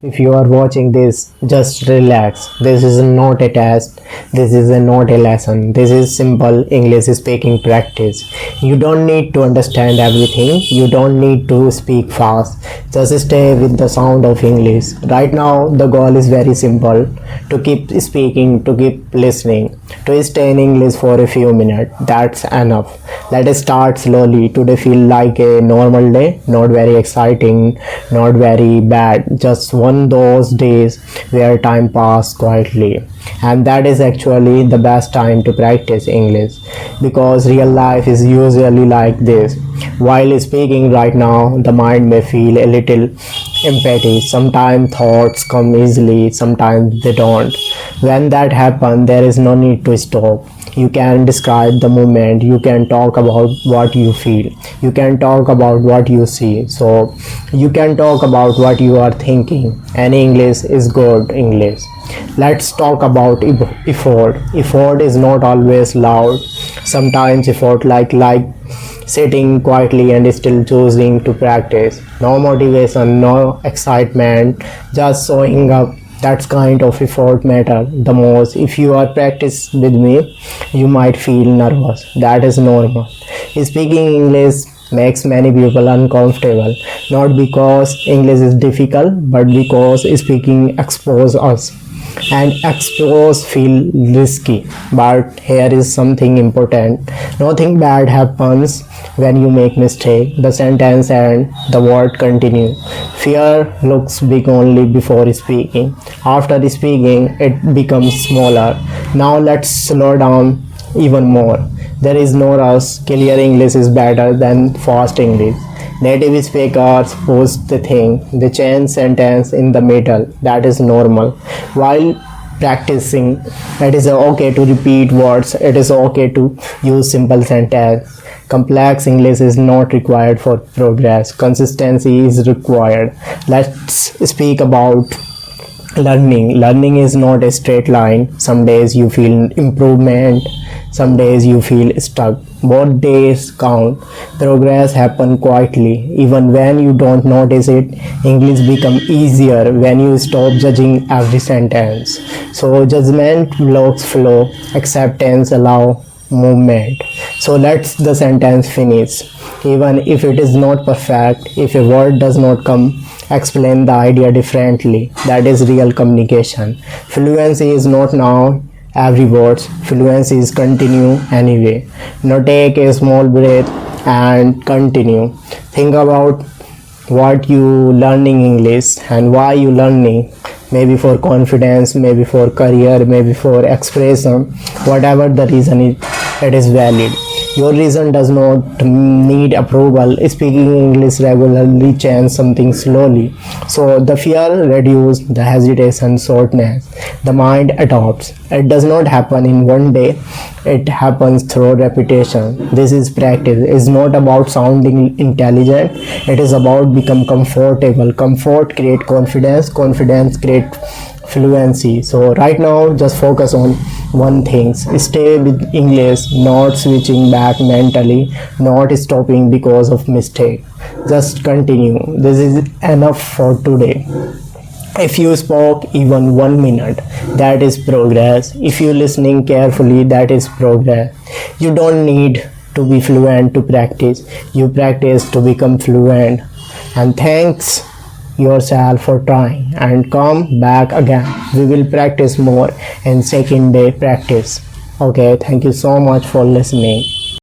If you are watching this, just relax. This is not a test. This is not a lesson. This is simple English speaking practice. You don't need to understand everything. You don't need to speak fast. Just stay with the sound of English. Right now, the goal is very simple: to keep speaking, to keep listening, to stay in English for a few minutes. That's enough. Let us start slowly. Today feel like a normal day, not very exciting, not very bad, just one those days where time passed quietly. And that is actually the best time to practice English, because real life is usually like this. While speaking right now, the mind may feel a little empty. Sometimes thoughts come easily, sometimes they don't. When that happens, there is no need to stop. You can describe the moment, you can talk about what you feel, you can talk about what you see, so you can talk about what you are thinking, and English is good English. Let's talk about effort. Effort is not always loud. Sometimes effort like sitting quietly and still choosing to practice. No motivation, no excitement, just showing up. That's kind of effort matter the most. If you are practice with me, you might feel nervous. That is normal. Speaking English makes many people uncomfortable, not because English is difficult, but because speaking expose us, and expose feel risky. But here is something important: nothing bad happens when you make mistake. The sentence and the word continue. Fear looks big only before speaking. After speaking, it becomes smaller. Now let's slow down even more. There is no rush. Clear English is better than fast English. Native speakers push the thing, they change sentence in the middle. That is normal. While practicing, it is okay to repeat words. It is okay to use simple sentence. Complex English is not required for progress. Consistency is required. Let's speak about learning. Learning is not a straight line. Some days you feel improvement, some days you feel stuck. Both days count. Progress happen quietly. Even when you don't notice it, English become easier when you stop judging every sentence. So judgment blocks flow, acceptance allow movement. So let's the sentence finish. Even if it is not perfect, if a word does not come, explain the idea differently. That is real communication. Fluency is not now every word. Fluency is continue anyway. Now take a small breath and continue. Think about what you learning English and why you learning. Maybe for confidence, maybe for career, maybe for expression. Whatever the reason is, it is valid. Your reason does not need approval. Speaking English regularly change something slowly. So the fear reduce, the hesitation shortness, the mind adopts. It does not happen in one day. It happens through repetition. This is practice. It's not about sounding intelligent. It is about become comfortable. Comfort create confidence. Confidence create fluency. So right now just focus on one thing: stay with English, not switching back mentally, not stopping because of mistake. Just continue. This is enough for today. If you spoke even 1 minute, that is progress. If you listening carefully, that is progress. You don't need to be fluent to practice. You practice to become fluent. And thanks yourself for trying, and come back again. We will practice more in second day practice. Okay, thank you so much for listening.